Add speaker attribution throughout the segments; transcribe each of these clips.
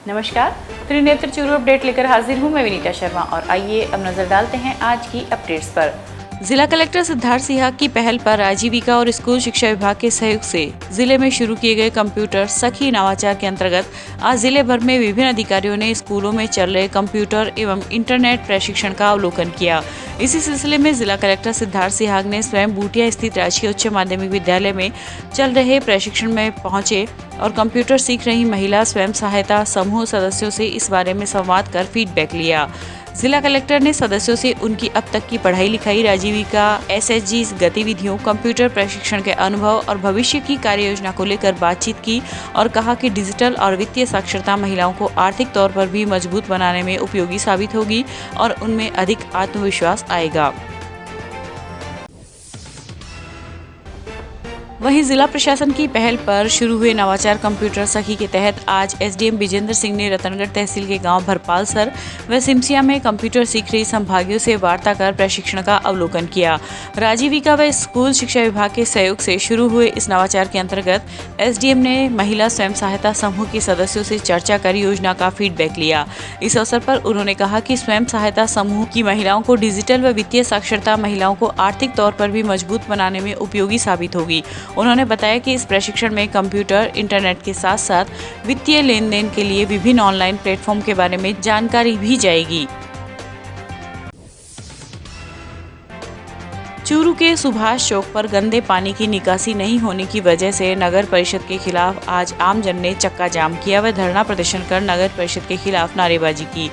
Speaker 1: नमस्कार, त्रिनेत्र चूरू अपडेट लेकर हाजिर हूँ मैं विनीता शर्मा और आइए अब नजर डालते हैं आज की अपडेट्स पर। जिला कलेक्टर सिद्धार्थ सिन्हा की पहल पर आजीविका और स्कूल शिक्षा विभाग के सहयोग से जिले में शुरू किए गए कंप्यूटर सखी नवाचार के अंतर्गत आज जिले भर में विभिन्न अधिकारियों ने स्कूलों में चल रहे कंप्यूटर एवं इंटरनेट प्रशिक्षण का अवलोकन किया। इसी सिलसिले में जिला कलेक्टर सिद्धार्थ सिन्हा ने स्वयं बूटिया स्थित राजकीय उच्च माध्यमिक विद्यालय में चल रहे प्रशिक्षण में पहुंचे और कंप्यूटर सीख रही महिला स्वयं सहायता समूह सदस्यों से इस बारे में संवाद कर फीडबैक लिया। जिला कलेक्टर ने सदस्यों से उनकी अब तक की पढ़ाई लिखाई, आजीविका, एसएचजी गतिविधियों, कंप्यूटर प्रशिक्षण के अनुभव और भविष्य की कार्य योजना को लेकर बातचीत की और कहा कि डिजिटल और वित्तीय साक्षरता महिलाओं को आर्थिक तौर पर भी मजबूत बनाने में उपयोगी साबित होगी और उनमें अधिक आत्मविश्वास आएगा। वहीं जिला प्रशासन की पहल पर शुरू हुए नवाचार कंप्यूटर सखी के तहत आज एसडीएम विजेंद्र सिंह ने रतनगढ़ तहसील के गांव भरपालसर व सिमसिया में कंप्यूटर सीख रही संभागियों से वार्ता कर प्रशिक्षण का अवलोकन किया। आजीविका व स्कूल शिक्षा विभाग के सहयोग से शुरू हुए इस नवाचार के अंतर्गत एसडीएम ने महिला स्वयं सहायता समूह के सदस्यों से चर्चा कर योजना का फीडबैक लिया। इस अवसर पर उन्होंने कहा कि स्वयं सहायता समूह की महिलाओं को डिजिटल व वित्तीय साक्षरता महिलाओं को आर्थिक तौर पर भी मजबूत बनाने में उपयोगी साबित होगी। उन्होंने बताया कि इस प्रशिक्षण में कंप्यूटर, इंटरनेट के साथ साथ वित्तीय लेन देन के लिए विभिन्न ऑनलाइन प्लेटफॉर्म के बारे में जानकारी भी जाएगी। चूरू के सुभाष चौक पर गंदे पानी की निकासी नहीं होने की वजह से नगर परिषद के खिलाफ आज आमजन ने चक्का जाम किया व धरना प्रदर्शन कर नगर परिषद के खिलाफ नारेबाजी की।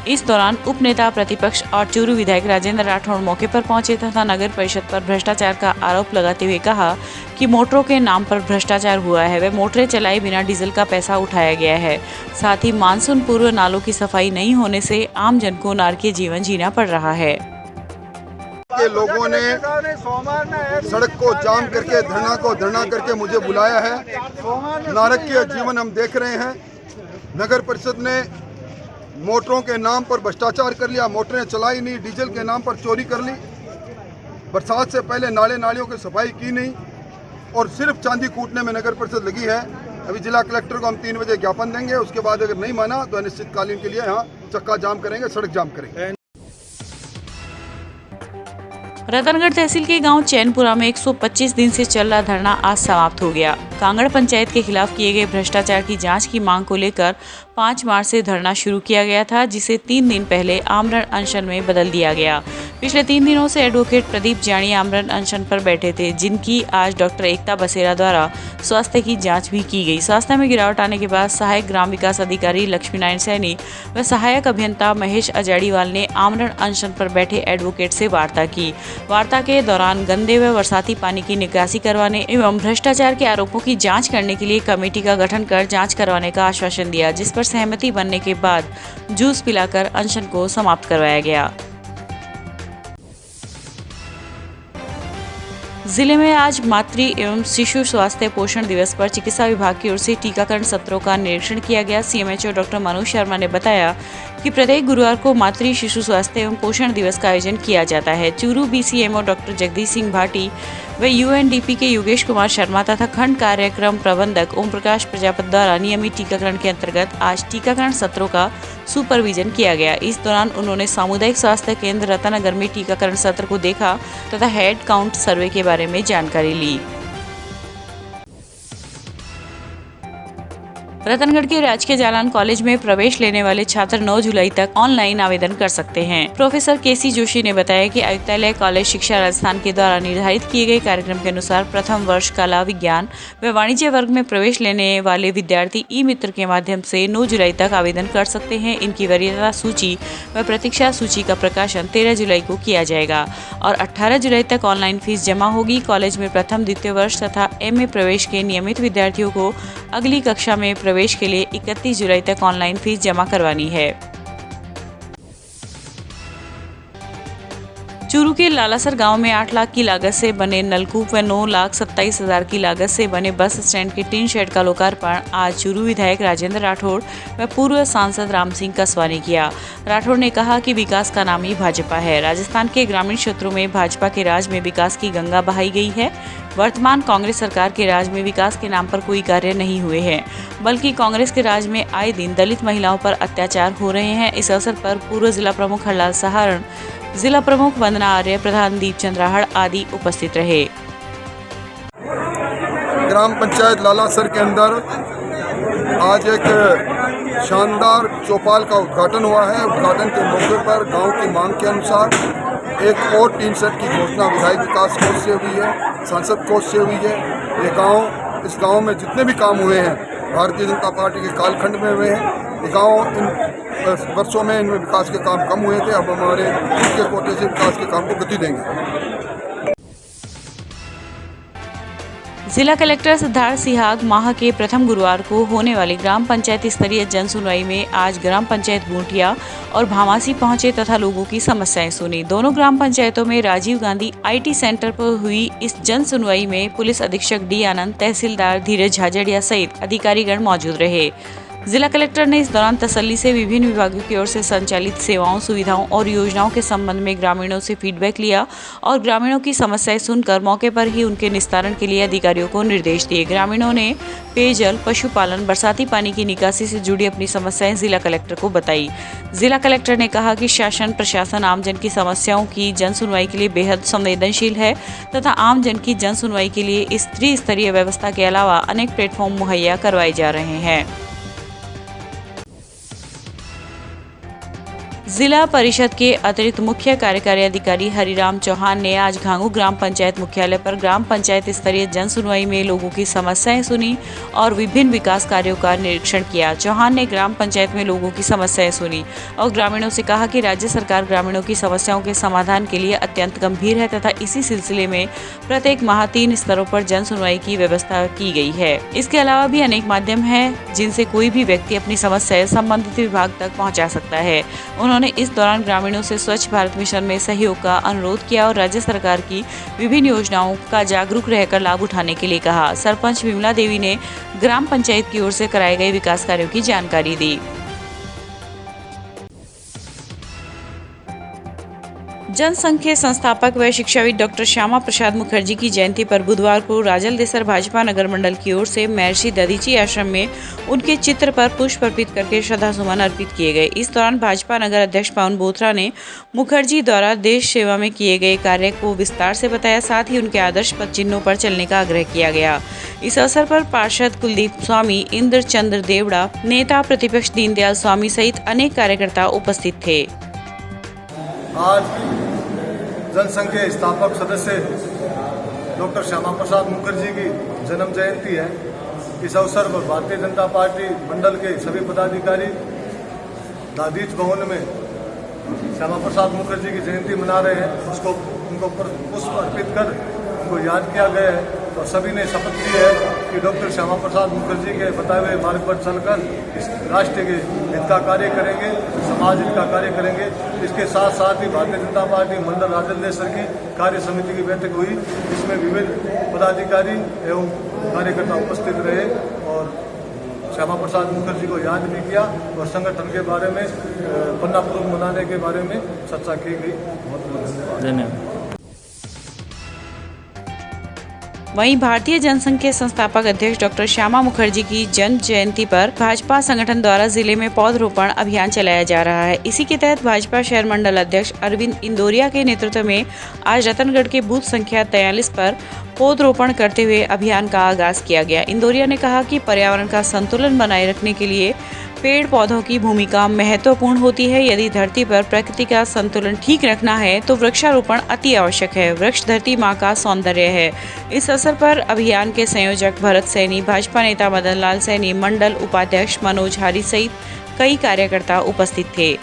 Speaker 1: इस दौरान उप नेता प्रतिपक्ष और चूरू विधायक राजेंद्र राठौड़ मौके पर पहुंचे तथा नगर परिषद पर भ्रष्टाचार का आरोप लगाते हुए कहा कि मोटरों के नाम पर भ्रष्टाचार हुआ है व मोटरें चलाई बिना डीजल का पैसा उठाया गया है। साथ ही मानसून पूर्व नालों की सफाई नहीं होने से आमजन को नारकीय जीवन जीना पड़ रहा है।
Speaker 2: के लोगों ने सड़क को जाम करके धरना करके मुझे बुलाया है। नारकीय जीवन हम देख रहे हैं। नगर परिषद ने मोटरों के नाम पर भ्रष्टाचार कर लिया, मोटरें चलाई नहीं, डीजल के नाम पर चोरी कर ली, बरसात से पहले नालियों की सफाई की नहीं और सिर्फ चांदी कूटने में नगर परिषद लगी है। अभी जिला कलेक्टर को हम 3 बजे ज्ञापन देंगे, उसके बाद अगर नहीं माना तो अनिश्चितकालीन के लिए यहाँ चक्का जाम करेंगे, सड़क जाम करेंगे।
Speaker 1: रतनगढ़ तहसील के गांव चैनपुरा में 125 दिन से चल रहा धरना आज समाप्त हो गया। कांगड़ पंचायत के खिलाफ किए गए भ्रष्टाचार की जांच की मांग को लेकर 5 मार्च से धरना शुरू किया गया था, जिसे 3 दिन पहले आमरण अनशन में बदल दिया गया। पिछले 3 दिनों से एडवोकेट प्रदीप जानी आमरण अनशन पर बैठे थे, जिनकी आज डॉक्टर एकता बसेरा द्वारा स्वास्थ्य की जांच भी की गई। स्वास्थ्य में गिरावट आने के बाद सहायक ग्राम विकास अधिकारी लक्ष्मी नारायण सैनी व सहायक अभियंता महेश अजाड़ीवाल ने आमरण अनशन पर बैठे एडवोकेट से वार्ता की। वार्ता के दौरान गंदे व बरसाती पानी की निकासी करवाने एवं भ्रष्टाचार के आरोपों की जांच करने के लिए कमेटी का गठन कर जांच करवाने का आश्वासन दिया, जिस पर सहमति बनने के बाद जूस पिलाकर अनशन को समाप्त करवाया गया। जिले में आज मातृ एवं शिशु स्वास्थ्य पोषण दिवस पर चिकित्सा विभाग की ओर से टीकाकरण सत्रों का निरीक्षण किया गया। सीएमएचओ डॉक्टर मनोज शर्मा ने बताया कि प्रत्येक गुरुवार को मातृ शिशु स्वास्थ्य एवं पोषण दिवस का आयोजन किया जाता है। चूरू बीसीएमओ डॉक्टर जगदीश सिंह भाटी व यूएनडीपी के योगेश कुमार शर्मा तथा खंड कार्यक्रम प्रबंधक ओम प्रकाश प्रजापति द्वारा नियमित टीकाकरण के अंतर्गत आज टीकाकरण सत्रों का सुपरविजन किया गया। इस दौरान उन्होंने सामुदायिक स्वास्थ्य केंद्र रतनगर में टीकाकरण सत्र को देखा तथा हेड काउंट सर्वे के बारे में जानकारी ली। रतनगढ़ के राजकीय जालान कॉलेज में प्रवेश लेने वाले छात्र 9 जुलाई तक ऑनलाइन आवेदन कर सकते हैं। प्रोफेसर केसी जोशी ने बताया कि आयुक्तालय कॉलेज शिक्षा राजस्थान के द्वारा निर्धारित किए गए कार्यक्रम के अनुसार प्रथम वर्ष कला, विज्ञान व वाणिज्य वर्ग में प्रवेश लेने वाले विद्यार्थी ई मित्र के माध्यम से 9 जुलाई तक आवेदन कर सकते हैं। इनकी वरीयता सूची व प्रतीक्षा सूची का प्रकाशन 13 जुलाई को किया जाएगा और 18 जुलाई तक ऑनलाइन फीस जमा होगी। कॉलेज में प्रथम, द्वितीय वर्ष तथा एमए प्रवेश के नियमित विद्यार्थियों को अगली कक्षा में प्रवेश के लिए 31 जुलाई तक ऑनलाइन फीस जमा करवानी है। चूरू के लालासर गांव में 8 लाख की लागत से बने नलकूप व 9,27,000 की लागत से बने बस स्टैंड के टीन शेड का लोकार्पण आज चूरू विधायक राजेंद्र राठौड़ व पूर्व सांसद राम सिंह कसवा ने किया। राठौड़ ने कहा कि विकास का नाम ही भाजपा है। राजस्थान के ग्रामीण क्षेत्रों में भाजपा के राज में विकास की गंगा बहाई गई है। वर्तमान कांग्रेस सरकार के राज में विकास के नाम पर कोई कार्य नहीं हुए हैं, बल्कि कांग्रेस के राज में आए दिन दलित महिलाओं पर अत्याचार हो रहे हैं। इस अवसर पर पूर्व जिला प्रमुख हरलाल सहारण, जिला प्रमुख वंदना आर्य, प्रधान दीपचंद राहड़ आदि उपस्थित रहे।
Speaker 2: ग्राम पंचायत लालासर के अंदर आज एक शानदार चौपाल का उद्घाटन हुआ है। उद्घाटन के मौके पर गांव की मांग के अनुसार एक और टीन सेट की घोषणा विधायक विकास कोष से हुई है, सांसद कोष से हुई है। इस गांव में जितने भी काम हुए हैं भारतीय जनता पार्टी के कालखंड में हुए हैं। ये गाँव इन वर्षों में इनमें विकास के काम कम हुए थे, अब हमारे के कोटे से विकास के काम को गति देंगे।
Speaker 1: जिला कलेक्टर सिद्धार्थ सिहाग माह के प्रथम गुरुवार को होने वाली ग्राम पंचायत स्तरीय जन सुनवाई में आज ग्राम पंचायत बूंटिया और भामासी पहुंचे तथा लोगों की समस्याएं सुनी। दोनों ग्राम पंचायतों में राजीव गांधी IT सेंटर पर हुई इस जन सुनवाई में पुलिस अधीक्षक D आनंद, तहसीलदार धीरज झाझड़िया सहित अधिकारीगण मौजूद रहे। जिला कलेक्टर ने इस दौरान तसल्ली से विभिन्न विभागों की ओर से संचालित सेवाओं, सुविधाओं और योजनाओं के संबंध में ग्रामीणों से फीडबैक लिया और ग्रामीणों की समस्याएं सुनकर मौके पर ही उनके निस्तारण के लिए अधिकारियों को निर्देश दिए। ग्रामीणों ने पेयजल, पशुपालन, बरसाती पानी की निकासी से जुड़ी अपनी समस्याएं जिला कलेक्टर को बताई। जिला कलेक्टर ने कहा कि शासन प्रशासन आमजन की समस्याओं की जन सुनवाई के लिए बेहद संवेदनशील है तथा आमजन की जन सुनवाई के लिए इस त्रिस्तरीय व्यवस्था के अलावा अनेक प्लेटफॉर्म मुहैया करवाए जा रहे हैं। जिला परिषद के अतिरिक्त मुख्य कार्यकारी अधिकारी हरिराम चौहान ने आज घांगू ग्राम पंचायत मुख्यालय पर ग्राम पंचायत स्तरीय जन सुनवाई में लोगों की समस्याएं सुनी और विभिन्न विकास कार्यों का निरीक्षण किया। चौहान ने ग्राम पंचायत में लोगों की समस्याएं सुनी और ग्रामीणों से कहा कि राज्य सरकार ग्रामीणों की समस्याओं के समाधान के लिए अत्यंत गंभीर है तथा इसी सिलसिले में प्रत्येक माह 3 स्तरों पर जन सुनवाई की व्यवस्था की गई है। इसके अलावा भी अनेक माध्यम हैं जिनसे कोई भी व्यक्ति अपनी समस्याएं संबंधित विभाग तक पहुँचा सकता है। उन्होंने इस दौरान ग्रामीणों से स्वच्छ भारत मिशन में सहयोग का अनुरोध किया और राज्य सरकार की विभिन्न योजनाओं का जागरूक रहकर लाभ उठाने के लिए कहा। सरपंच विमला देवी ने ग्राम पंचायत की ओर से कराए गए विकास कार्यों की जानकारी दी। जनसंघ के संस्थापक व शिक्षाविद डॉक्टर श्यामा प्रसाद मुखर्जी की जयंती पर बुधवार को राजलदेसर भाजपा नगर मंडल की ओर से महर्षि दधीची आश्रम में उनके चित्र पर पुष्प अर्पित करके श्रद्धासुमन अर्पित किए गए। इस दौरान भाजपा नगर अध्यक्ष पवन बोथरा ने मुखर्जी द्वारा देश सेवा में किए गए कार्य को विस्तार से बताया, साथ ही उनके आदर्श पद चिन्हों पर चलने का आग्रह किया गया। इस अवसर पर पार्षद कुलदीप स्वामी, इंद्र चंद्र देवड़ा, नेता प्रतिपक्ष दीनदयाल स्वामी सहित अनेक कार्यकर्ता उपस्थित थे।
Speaker 3: आज जनसंघ के स्थापक सदस्य डॉक्टर श्यामा प्रसाद मुखर्जी की जन्म जयंती है। इस अवसर पर भारतीय जनता पार्टी मंडल के सभी पदाधिकारी दादीच भवन में श्यामा प्रसाद मुखर्जी की जयंती मना रहे हैं। उनको पुष्प अर्पित कर उनको याद किया गया है और सभी ने शपथ ली है कि डॉक्टर श्यामा प्रसाद मुखर्जी के बताए हुए मार्ग पर चलकर इस राष्ट्र के हित का कार्य करेंगे, समाज हित का कार्य करेंगे। इसके साथ साथ ही भारतीय जनता पार्टी मंडल राजलदेसर की कार्य समिति की बैठक हुई, जिसमें विभिन्न पदाधिकारी एवं कार्यकर्ता उपस्थित रहे और श्यामा प्रसाद मुखर्जी को याद भी किया और संगठन के बारे में पन्ना पर्व मनाने के बारे में चर्चा की गई। बहुत बहुत धन्यवाद।
Speaker 1: वहीं भारतीय जनसंघ के संस्थापक अध्यक्ष डॉक्टर श्यामा मुखर्जी की जन्म जयंती पर भाजपा संगठन द्वारा जिले में पौधरोपण अभियान चलाया जा रहा है। इसी के तहत भाजपा शहर मंडल अध्यक्ष अरविंद इंदोरिया के नेतृत्व में आज रतनगढ़ के बूथ संख्या 43 पर पौधरोपण करते हुए अभियान का आगाज किया गया। इंदोरिया ने कहा कि पर्यावरण का संतुलन बनाए रखने के लिए पेड़ पौधों की भूमिका महत्वपूर्ण होती है। यदि धरती पर प्रकृति का संतुलन ठीक रखना है तो वृक्षारोपण अति आवश्यक है। वृक्ष धरती माँ का सौंदर्य है। इस अवसर पर अभियान के संयोजक भरत सैनी, भाजपा नेता मदन लाल सैनी, मंडल उपाध्यक्ष मनोज हारी सहित कई कार्यकर्ता उपस्थित थे।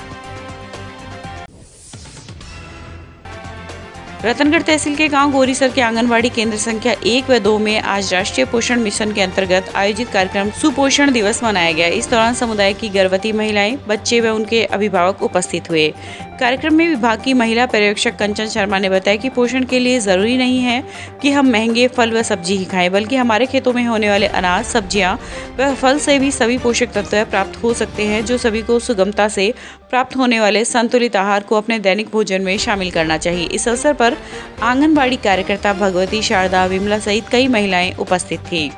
Speaker 1: रतनगढ़ तहसील के गांव गोरीसर के आंगनवाड़ी केंद्र संख्या 1 व 2 में आज राष्ट्रीय पोषण मिशन के अंतर्गत आयोजित कार्यक्रम सुपोषण दिवस मनाया गया। इस दौरान समुदाय की गर्भवती महिलाएं, बच्चे व उनके अभिभावक उपस्थित हुए। कार्यक्रम में विभाग की महिला पर्यवेक्षक कंचन शर्मा ने बताया कि पोषण के लिए जरूरी नहीं है कि हम महंगे फल व सब्जी ही खाएं, बल्कि हमारे खेतों में होने वाले अनाज, सब्जियां व फल से भी सभी पोषक तत्व प्राप्त हो सकते हैं, जो सभी को सुगमता से प्राप्त होने वाले संतुलित आहार को अपने दैनिक भोजन में शामिल करना चाहिए। इस अवसर पर आंगनबाड़ी कार्यकर्ता भगवती, शारदा, विमला सहित कई महिलाएं उपस्थित थी।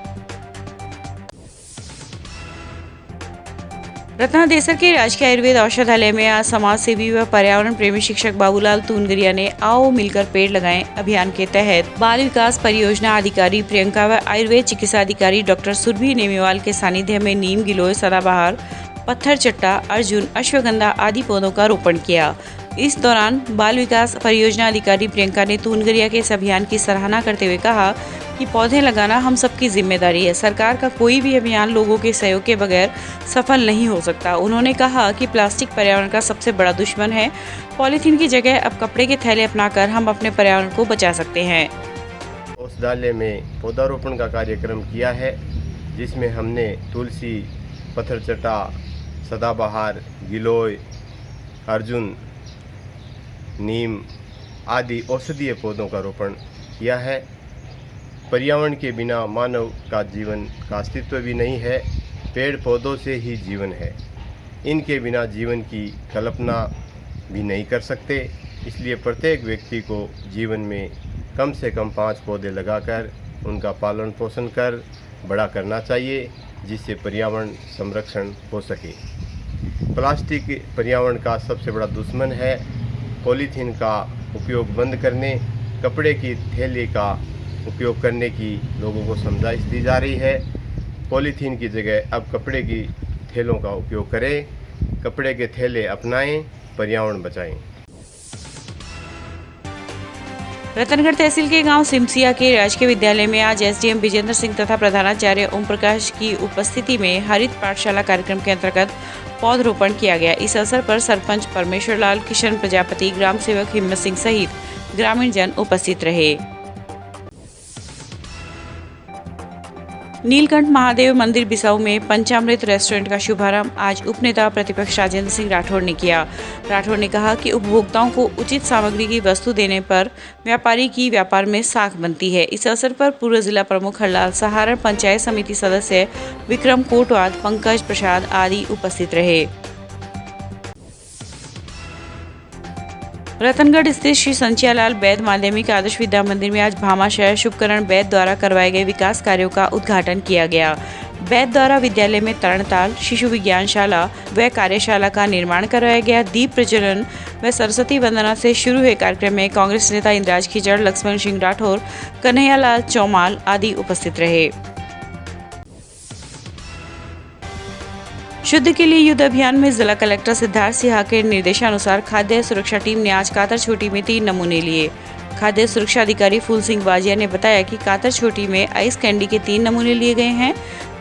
Speaker 1: रत्नादेसर के राजकीय आयुर्वेद औषधालय में आज समाज सेवी व पर्यावरण प्रेमी शिक्षक बाबूलाल तूनगरिया ने आओ मिलकर पेड़ लगाएं अभियान के तहत बाल विकास परियोजना अधिकारी प्रियंका व आयुर्वेद चिकित्सा अधिकारी डॉक्टर सुरभि नेमीवाल के सानिध्य में नीम, गिलोय, सदाबहार, पत्थर चट्टा, अर्जुन, अश्वगंधा आदि पौधों का रोपण किया। इस दौरान बाल विकास परियोजना अधिकारी प्रियंका ने तूनगरिया के इस अभियान की सराहना करते हुए कहा कि पौधे लगाना हम सबकी जिम्मेदारी है। सरकार का कोई भी अभियान लोगों के सहयोग के बगैर सफल नहीं हो सकता। उन्होंने कहा कि प्लास्टिक पर्यावरण का सबसे बड़ा दुश्मन है। पॉलीथीन की जगह अब कपड़े के थैले अपनाकर हम अपने पर्यावरण को बचा सकते हैं।
Speaker 4: औषधालय में पौधारोपण का कार्यक्रम किया है, जिसमें हमने तुलसी, पत्थरचट्टा, सदाबहार, गिलोय, अर्जुन, नीम आदि औषधीय पौधों का रोपण किया है। पर्यावरण के बिना मानव का जीवन का अस्तित्व भी नहीं है। पेड़ पौधों से ही जीवन है। इनके बिना जीवन की कल्पना भी नहीं कर सकते। इसलिए प्रत्येक व्यक्ति को जीवन में कम से कम 5 पौधे लगाकर उनका पालन पोषण कर बड़ा करना चाहिए, जिससे पर्यावरण संरक्षण हो सके। प्लास्टिक पर्यावरण का सबसे बड़ा दुश्मन है। पॉलीथीन का उपयोग बंद करने, कपड़े की थैली का उपयोग करने की लोगों को समझाइश दी जा रही है। पॉलीथीन की जगह अब कपड़े की थैलों का उपयोग करें, कपड़े के थैले अपनाएं, पर्यावरण बचाएं।
Speaker 1: रतनगढ़ तहसील के गांव सिमसिया के राजकीय विद्यालय में आज एसडीएम विजेंद्र सिंह तथा प्रधानाचार्य ओम प्रकाश की उपस्थिति में हरित पाठशाला कार्यक्रम के अंतर्गत पौधरोपण किया गया। इस अवसर पर सरपंच परमेश्वर लाल, किशन प्रजापति, ग्राम सेवक हिम्मत सिंह सहित ग्रामीण जन उपस्थित रहे। नीलकंठ महादेव मंदिर बिसाऊ में पंचामृत रेस्टोरेंट का शुभारंभ आज उपनेता प्रतिपक्ष राजेंद्र सिंह राठौड़ ने किया। राठौड़ ने कहा कि उपभोक्ताओं को उचित सामग्री की वस्तु देने पर व्यापारी की व्यापार में साख बनती है। इस अवसर पर पूर्व जिला प्रमुख हरलाल सहारण, पंचायत समिति सदस्य विक्रम कोटवाद, पंकज प्रसाद आदि उपस्थित रहे। रतनगढ़ स्थित श्री संचियालाल बैद माध्यमिक आदर्श विद्या मंदिर में आज भामाशय शुभकरण बैद द्वारा करवाए गए विकास कार्यों का उद्घाटन किया गया। बैद द्वारा विद्यालय में तरणताल, शिशु विज्ञानशाला व कार्यशाला का निर्माण करवाया गया। दीप प्रज्वलन व सरस्वती वंदना से शुरू हुए कार्यक्रम में कांग्रेस नेता इंद्राज खिचड़, लक्ष्मण सिंह राठौर, कन्हैयालाल चौमाल आदि उपस्थित रहे। शुद्ध के लिए युद्ध अभियान में जिला कलेक्टर सिद्धार्थ सिन्हा के निर्देशानुसार खाद्य सुरक्षा टीम ने आज कातर छोटी में 3 नमूने लिए। खाद्य सुरक्षा अधिकारी फूल सिंह बाजिया ने बताया कि कातर छोटी में आइस कैंडी के 3 नमूने लिए गए हैं।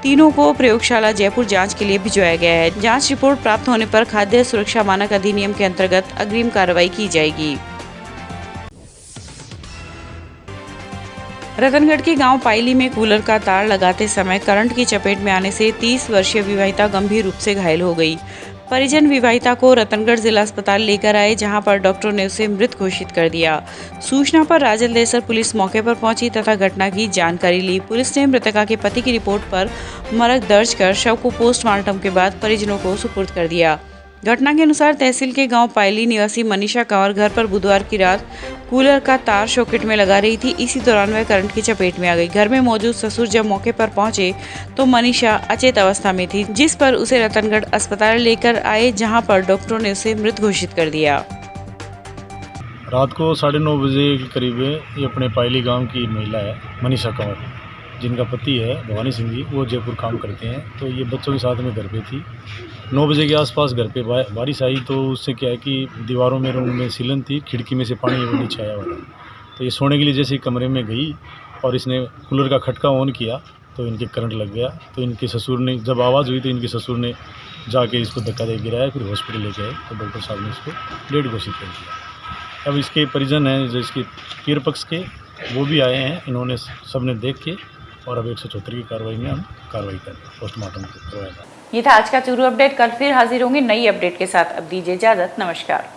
Speaker 1: तीनों को प्रयोगशाला जयपुर जांच के लिए भिजवाया गया है। जांच रिपोर्ट प्राप्त होने पर खाद्य सुरक्षा मानक अधिनियम के अंतर्गत अग्रिम कार्रवाई की जाएगी। रतनगढ़ के गांव पायली में कूलर का तार लगाते समय करंट की चपेट में आने से 30 वर्षीय विवाहिता गंभीर रूप से घायल हो गई। परिजन विवाहिता को रतनगढ़ जिला अस्पताल लेकर आए, जहां पर डॉक्टरों ने उसे मृत घोषित कर दिया। सूचना पर राजलदेसर पुलिस मौके पर पहुंची तथा घटना की जानकारी ली। पुलिस ने मृतका के पति की रिपोर्ट पर मरग दर्ज कर शव को पोस्टमार्टम के बाद परिजनों को सुपुर्द कर दिया। घटना के अनुसार तहसील के गांव पायली निवासी मनीषा कंवर घर पर बुधवार की रात कूलर का तार सॉकेट में लगा रही थी। इसी दौरान वह करंट की चपेट में आ गई। घर में मौजूद ससुर जब मौके पर पहुंचे तो मनीषा अचेत अवस्था में थी, जिस पर उसे रतनगढ़ अस्पताल लेकर आए, जहां पर डॉक्टरों ने उसे मृत घोषित कर दिया।
Speaker 5: रात को 9:30 बजे के करीब ये अपने पायली गांव की महिला है मनीषा कंवर, जिनका पति है भवानी सिंह जी, वो जयपुर काम करते हैं। तो ये बच्चों के साथ में घर पे थी। 9 बजे के आसपास घर पे बारिश आई, तो उससे क्या है कि दीवारों में रूम में सीलन थी, खिड़की में से पानी नीचे आया हुआ था। तो ये सोने के लिए जैसे कमरे में गई और इसने कूलर का खटका ऑन किया तो इनके करंट लग गया। तो इनके ससुर ने, जब आवाज़ हुई तो इनके ससुर ने जाके इसको धक्का दे गिराया, फिर हॉस्पिटल लेके आए तो डॉक्टर साहब ने इसको डेड घोषित कर दिया। अब इसके परिजन हैं जो इसके पीर पक्ष के, वो भी आए हैं। इन्होंने सबने देख के और अब 174 की कार्रवाई में हम कार्रवाई कर पोस्टमार्टम करवाया।
Speaker 1: ये था आज का चूरू अपडेट। कल फिर हाजिर होंगे नई अपडेट के साथ। अब दीजिए इजाजत। नमस्कार।